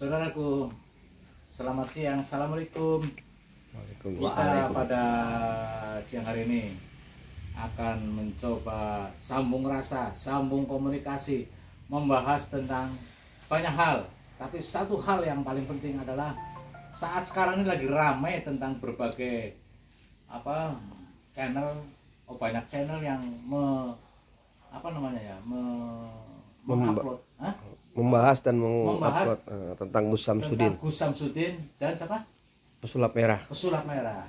Saudaraku, selamat siang. Assalamualaikum. Kita pada siang hari ini akan mencoba sambung rasa, sambung komunikasi, membahas tentang banyak hal. Tapi satu hal yang paling penting adalah saat sekarang ini lagi ramai tentang berbagai channel, banyak channel yang mengupload, membahas dan mengupload tentang Gus Samsudin. Gus Samsudin dan siapa? Pesulap merah. Pesulap merah.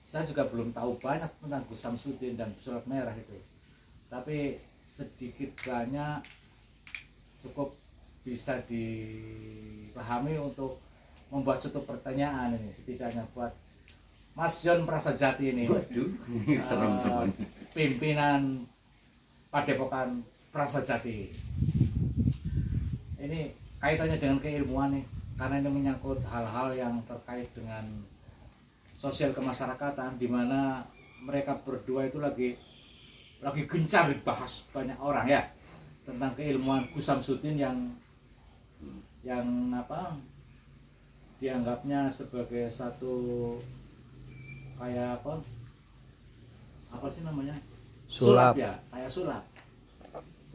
Saya juga belum tahu banyak tentang Gus Samsudin dan pesulap merah itu. Tapi sedikit banyak cukup bisa dipahami untuk membuat suatu pertanyaan ini, setidaknya buat Mas Yon Prasajati ini. Waduh, serem teman. Pimpinan Padepokan Prasajati. Ini kaitannya dengan keilmuan nih, karena ini menyangkut hal-hal yang terkait dengan sosial kemasyarakatan, di mana mereka berdua itu lagi gencar dibahas banyak orang ya, tentang keilmuan Gus Samsudin yang dianggapnya sebagai satu kayak apa sih namanya, Sulap ya, kayak sulap.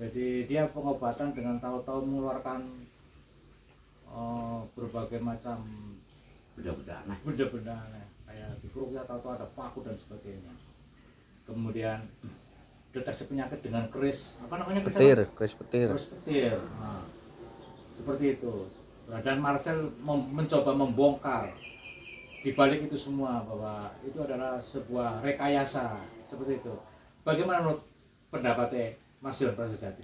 Jadi dia pengobatan dengan tahu-tahu mengeluarkan berbagai macam benda-benda aneh, kayak di perutnya tahu-tahu ada paku dan sebagainya. Kemudian deteksi penyakit dengan keris keris petir. Nah, seperti itu. Dan Marcel mencoba membongkar di balik itu semua bahwa itu adalah sebuah rekayasa seperti itu. Bagaimana menurut pendapatnya Mas Yon Prasajati?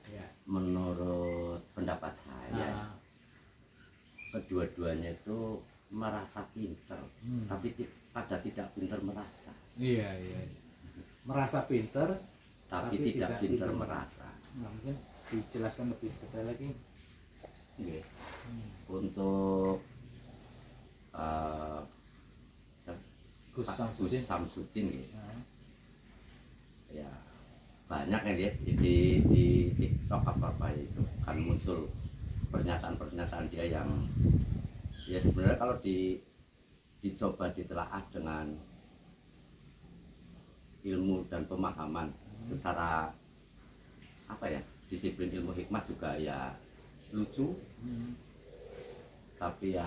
Ya. Menurut pendapat saya, kedua-duanya itu merasa pinter, tapi pada tidak pinter merasa. Iya. Merasa pinter, tapi tidak pinter merasa. Nah, mungkin dijelaskan lebih detail lagi. Okay. Untuk Gus Samsudin ya banyak ya dia di TikTok apa itu kan muncul pernyataan dia yang ya sebenarnya kalau dicoba ditelaah dengan ilmu dan pemahaman secara disiplin ilmu hikmah juga ya lucu, tapi ya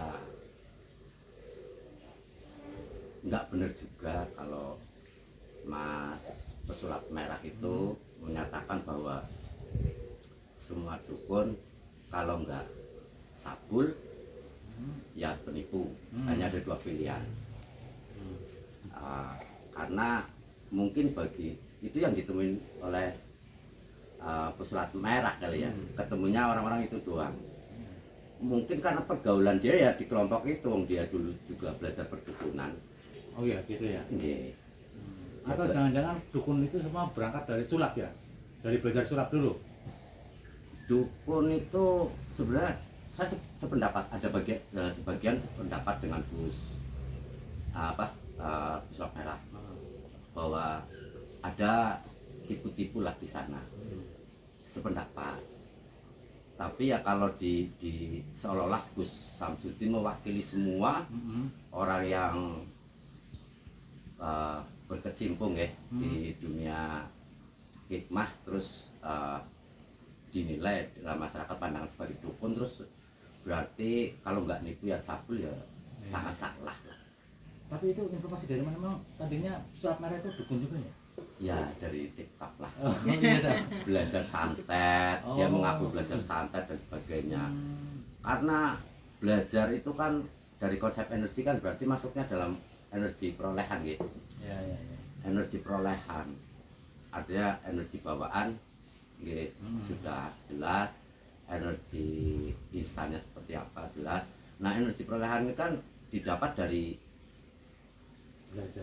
nggak benar juga kalau Mas Pesulap Merah itu menyatakan bahwa semua dukun kalau nggak sabul ya penipu. Hanya ada dua pilihan. Karena mungkin bagi itu yang ditemuin oleh Pesulap Merah kali ya, ketemunya orang-orang itu doang. Mungkin karena pergaulan dia ya di kelompok itu, dia dulu juga belajar perdukunan. Oh iya gitu ya. Okay. Atau jangan-jangan dukun itu semua berangkat dari sulap ya, dari belajar sulap dulu. Dukun itu sebenarnya saya sependapat, ada sebagian sependapat dengan Pesulap Merah bahwa ada tipu-tipu lah di sana, sependapat. Tapi ya kalau di seolah-olah Gus Samsudin mewakili semua orang yang berkecimpung ya di dunia hikmah, terus dinilai dalam masyarakat pandangan sebagai dukun, terus berarti kalau nggak nipu ya cabul ya sangat salah. Tapi itu informasi dari mana memang tadinya Pesulap Merah itu dukun juga ya? Ya dari TikTok lah. Belajar santet, dia mengaku belajar santet dan sebagainya. Karena belajar itu kan dari konsep energi kan berarti masuknya dalam energi perolehan gitu. Ya. Energi perolehan, artinya energi bawaan gitu, sudah jelas. Energi instannya seperti apa jelas. Nah, energi perolehan ini kan didapat dari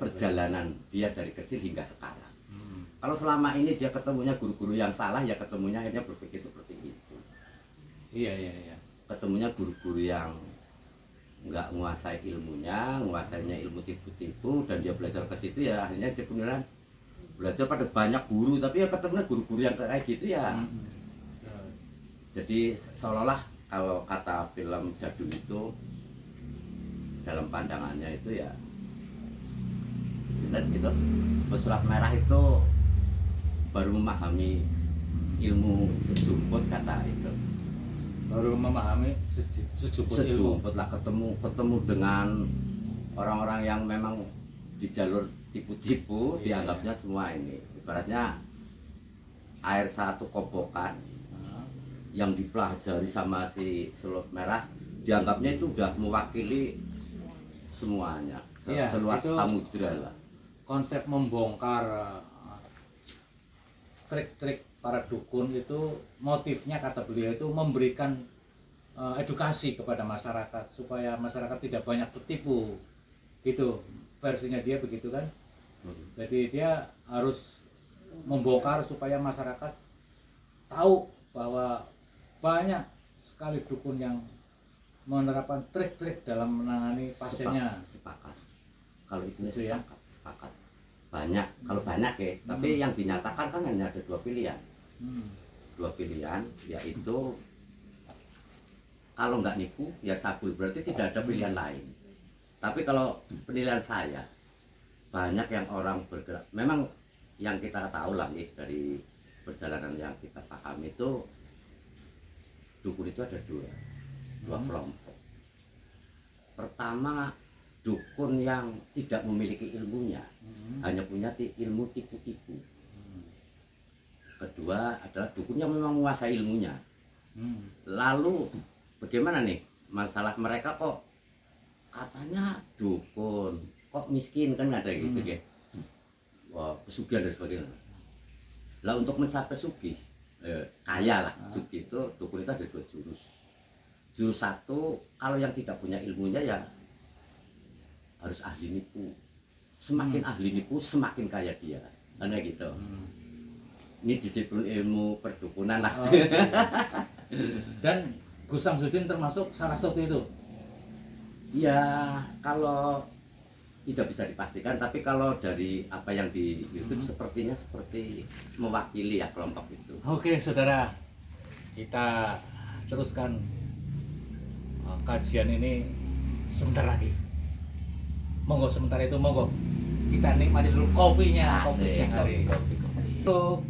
perjalanan dia dari kecil hingga sekarang. Kalau selama ini dia ketemunya guru-guru yang salah, ya ketemunya akhirnya berpikir seperti itu. Iya. Ketemunya guru-guru yang nggak menguasai ilmunya, menguasainya ilmu tipu-tipu, dan dia belajar ke situ ya akhirnya dia kemudian belajar pada banyak guru, tapi ya ketemunya guru-guru yang kayak gitu ya Jadi seolah-olah kalau kata film jadul itu dalam pandangannya itu ya sinet gitu, pesulap merah itu baru memahami ilmu sejumput, kata itu baru memahami sejumput lah, ketemu dengan orang-orang yang memang di jalur tipu-tipu, dianggapnya semua ini ibaratnya air satu kobokan yang dipelajari sama si Pesulap Merah, dianggapnya itu udah mewakili semuanya, seluas samudra lah. Konsep membongkar trik-trik para dukun itu motifnya, kata beliau itu memberikan edukasi kepada masyarakat supaya masyarakat tidak banyak tertipu gitu, versinya dia begitu kan. Jadi dia harus membongkar supaya masyarakat tahu bahwa banyak sekali dukun yang menerapkan trik-trik dalam menangani pasiennya. Sepakat. Kalau itu ya, sepakat. Banyak, kalau banyak ya, tapi yang dinyatakan kan hanya ada dua pilihan. Dua pilihan, yaitu kalau nggak nipu ya cabul, berarti tidak ada pilihan lain. Tapi kalau penilaian saya, banyak yang orang bergerak, memang yang kita tahu lah nih dari perjalanan yang kita paham itu, dukun itu ada dua kelompok. Pertama, dukun yang tidak memiliki ilmunya, hanya punya ilmu tipu-tipu. Kedua adalah dukun yang memang menguasai ilmunya. Lalu bagaimana nih masalah mereka, kok katanya dukun kok miskin, kan ada gitu ya, wah pesugihan dan sebagainya. Lah untuk mencapai sugih, kaya lah, sugih itu dukun itu ada dua jurus. Jurus satu, kalau yang tidak punya ilmunya ya harus ahli nipu. Semakin ahli nipu semakin kaya dia, karena gitu. Ini disiplin ilmu perdukunan lah. Dan Gus Samsudin termasuk salah satu itu. Ya kalau tidak bisa dipastikan, tapi kalau dari apa yang di YouTube sepertinya seperti mewakili ya kelompok itu. Oke saudara, kita teruskan kajian ini sebentar lagi. Monggo, sebentar itu monggo kita nikmati dulu kopinya, kopi siang hari. Kopi.